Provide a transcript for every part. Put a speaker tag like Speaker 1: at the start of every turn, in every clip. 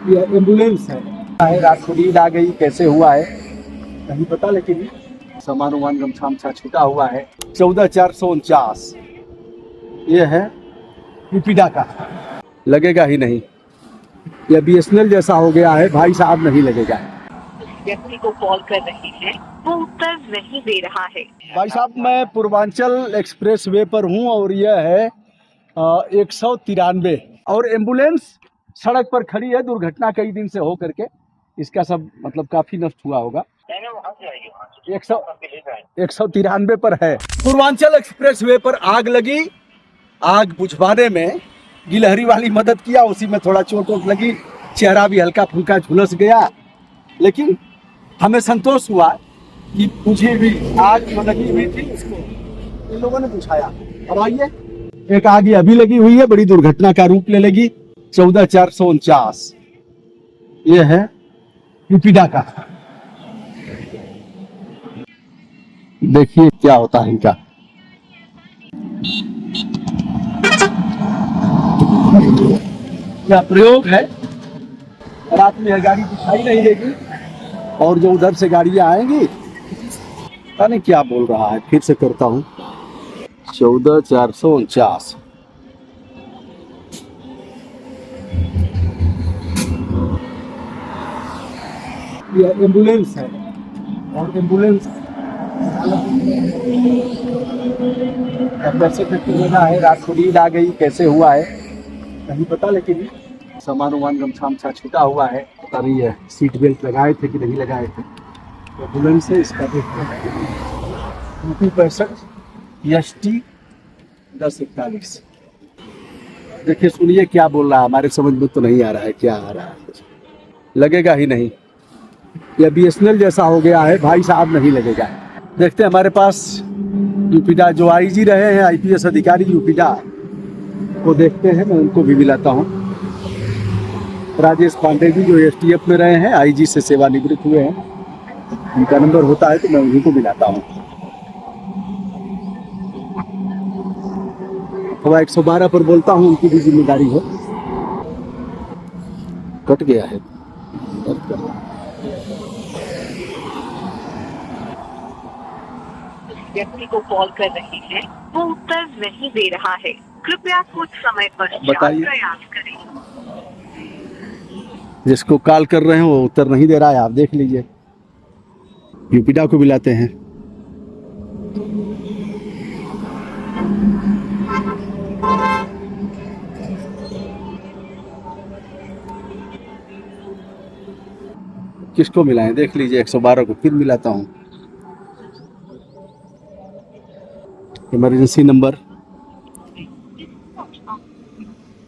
Speaker 1: ये एम्बुलेंस है। रात को नींद आ गई, कैसे हुआ है नहीं पता, लेकिन सामान वामान गमछा छूटा हुआ है। 14,449 ये है यूपीडा का। लगेगा ही नहीं, यह BSNL जैसा हो गया है भाई साहब, नहीं लगेगा।
Speaker 2: व्यक्ति को कॉल कर रही है, वो उत्तर नहीं दे रहा है।
Speaker 1: भाई साहब, मैं पूर्वांचल एक्सप्रेस वे पर हूँ और यह है 193 और एम्बुलेंस सड़क पर खड़ी है। दुर्घटना कई दिन से हो करके इसका सब मतलब काफी नष्ट हुआ होगा। 193 पर है। पूर्वांचल एक्सप्रेस वे पर आग लगी। आग बुझवाने में गिलहरी वाली मदद किया, उसी में थोड़ा चोट वोट लगी, चेहरा भी हल्का फुल्का झुलस गया, लेकिन हमें संतोष हुआ कि मुझे भी आग जो लगी हुई थी उसको इन लोगों ने बुझाया। अब आइए, एक आग अभी लगी हुई है, बड़ी दुर्घटना का रूप ले लेगी। 14,449 ये है यूपीडा का। देखिए क्या होता है इनका। क्या प्रयोग है। रात में यह गाड़ी दिखाई नहीं देगी और जो उधर से गाड़ियां आएंगी, पता नहीं क्या बोल रहा है, फिर से करता हूँ। 14,449 ये एम्बुलेंस है और एम्बुलेंस कैसे लेना है। रात को नींद आ गई, कैसे हुआ है नहीं पता, लेकिन सामान वामान गमछा छूटा हुआ है। पता नहीं है सीट बेल्ट लगाए थे कि नहीं लगाए थे। एम्बुलेंस है, इसका देखते हैं। 65 ST 1041। देखिए सुनिए क्या बोल रहा है, हमारे समझ में तो नहीं आ रहा है क्या आ रहा है। लगेगा ही नहीं, यह BSNL जैसा हो गया है भाई साहब, नहीं लगेगा। देखते हैं हमारे पास यूपीडा जो IG रहे हैं, IPS अधिकारी यूपीडा को देखते हैं, मैं उनको भी मिलाता हूँ। राजेश पांडे जी जो STF में रहे हैं, IG से सेवानिवृत्त हुए हैं, उनका नंबर होता है तो मैं उन्हीं को मिलाता हूँ। थोड़ा 112 पर बोलता हूँ, उनकी भी जिम्मेदारी है। कट गया है।
Speaker 2: व्यक्ति को कॉल कर रही है, वो उत्तर नहीं दे रहा है। कृपया कुछ समय पश्चात प्रयास करें।
Speaker 1: जिसको कॉल कर रहे हैं वो उत्तर नहीं दे रहा है, आप देख लीजिए। यूपीडा को मिलाते हैं। किसको मिलाएं देख लीजिए। 112 को फिर मिलाता हूँ। Emergency number.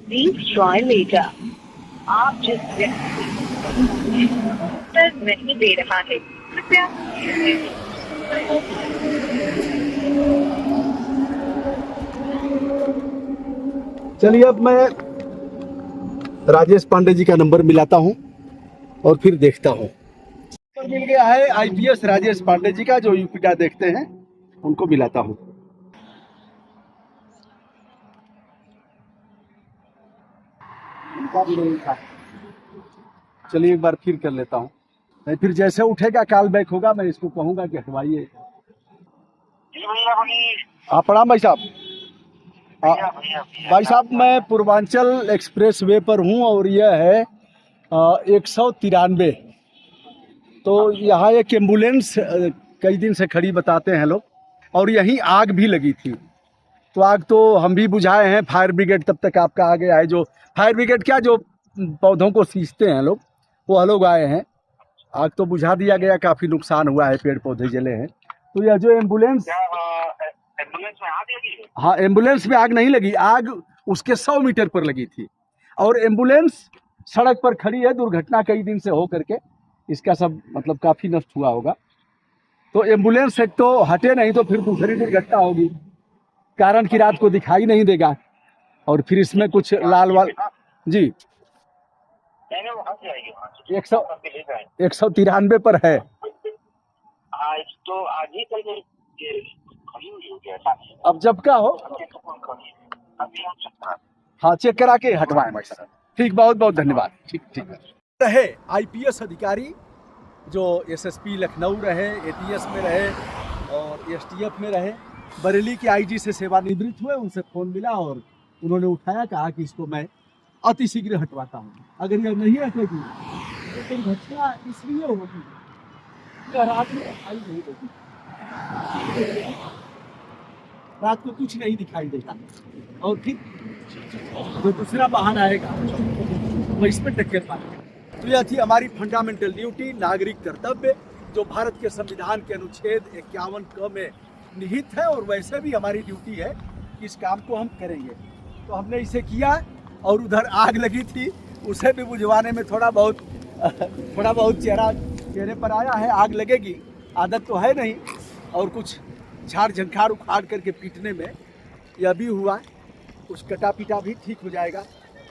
Speaker 2: Please try later. आप जिस व्यक्ति उत्तर नहीं दे रहा है, कृपया
Speaker 1: चलिए अब मैं राजेश पांडे जी का नंबर मिलाता हूं और फिर देखता हूं। नंबर मिल गया है IPS राजेश पांडे जी का, जो यूपीडा देखते हैं, उनको मिलाता हूं। चलिए एक बार फिर कर लेता हूं, नहीं फिर जैसे उठेगा कॉल बैक होगा, मैं इसको कहूंगा कि हटवाइए। हाँ प्रणाम भाई साहब। भाई साहब, मैं पूर्वांचल एक्सप्रेस वे पर हूँ और यह है 193। तो यहाँ एक एम्बुलेंस कई दिन से खड़ी बताते हैं लोग, और यहीं आग भी लगी थी। तो आग तो हम भी बुझाए हैं, फायर ब्रिगेड तब तक आपका आ गया है। जो फायर ब्रिगेड क्या, जो पौधों को सींचते हैं लोग, वो लोग आए हैं। आग तो बुझा दिया गया, काफ़ी नुकसान हुआ है, पेड़ पौधे जले हैं। तो यह जो एम्बुलेंस में आग लगी है? हाँ, एम्बुलेंस में आग नहीं लगी, आग उसके 100 मीटर पर लगी थी और एम्बुलेंस सड़क पर खड़ी है। दुर्घटना कई दिन से हो करके इसका सब मतलब काफ़ी नष्ट हुआ होगा। तो एम्बुलेंस एक तो हटे नहीं तो फिर दूसरी दुर्घटना होगी, कारण की रात को दिखाई नहीं देगा। और फिर इसमें कुछ लाल वाल जी 193 पर है। अब जब का हो, हाँ चेक करा के हटवाएं भाई साहब। ठीक, बहुत बहुत धन्यवाद। ठीक ठीक है। रहे आईपीएस अधिकारी जो एसएसपी लखनऊ रहे, एटीएस में रहे और एसटीएफ में रहे, बरेली के आईजी से सेवानिवृत्त हुए, उनसे फ़ोन मिला और उन्होंने उठाया, कहा कि इसको मैं अतिशीघ्र हटवाता हूँ। अगर यह नहीं हटेगी तो दुर्घटना इसलिए होगी कि रात में दिखाई नहीं देगी, रात को कुछ नहीं दिखाई देता और फिर जो दूसरा वाहन आएगा वो इस पर टक्कर मारेगा। तो यह थी हमारी फंडामेंटल ड्यूटी, नागरिक कर्तव्य, जो भारत के संविधान के अनुच्छेद 51 क में निहित है, और वैसे भी हमारी ड्यूटी है कि इस काम को हम करेंगे। तो हमने इसे किया और उधर आग लगी थी, उसे भी बुझवाने में थोड़ा बहुत चेहरे पर आया है। आग लगेगी, आदत तो है नहीं, और कुछ झाड़ झंखाड़ उखाड़ करके पीटने में यह भी हुआ, कुछ कटा पीटा भी ठीक हो जाएगा।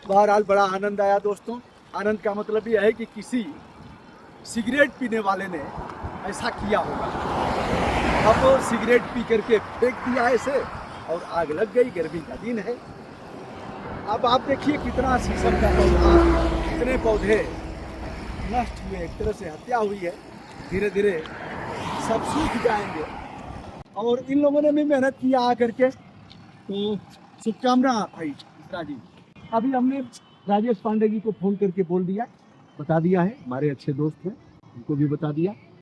Speaker 1: बहरहाल बड़ा आनंद आया दोस्तों। आनंद का मतलब यह है कि किसी सिगरेट पीने वाले ने ऐसा किया होगा। अब वो सिगरेट पी करके फेंक दिया ऐसे और आग लग गई। गर्मी का दिन है। अब आप देखिए कितना शीशम का पौधा, कितने पौधे नष्ट हुए, एक तरह से हत्या हुई है। धीरे धीरे सब सूख जाएंगे। और इन लोगों ने भी मेहनत किया आकर के, तो शुभकामना भाई मिश्रा जी। अभी हमने राजेश पांडे जी को फ़ोन करके बोल दिया, बता दिया है, हमारे अच्छे दोस्त हैं, उनको भी बता दिया।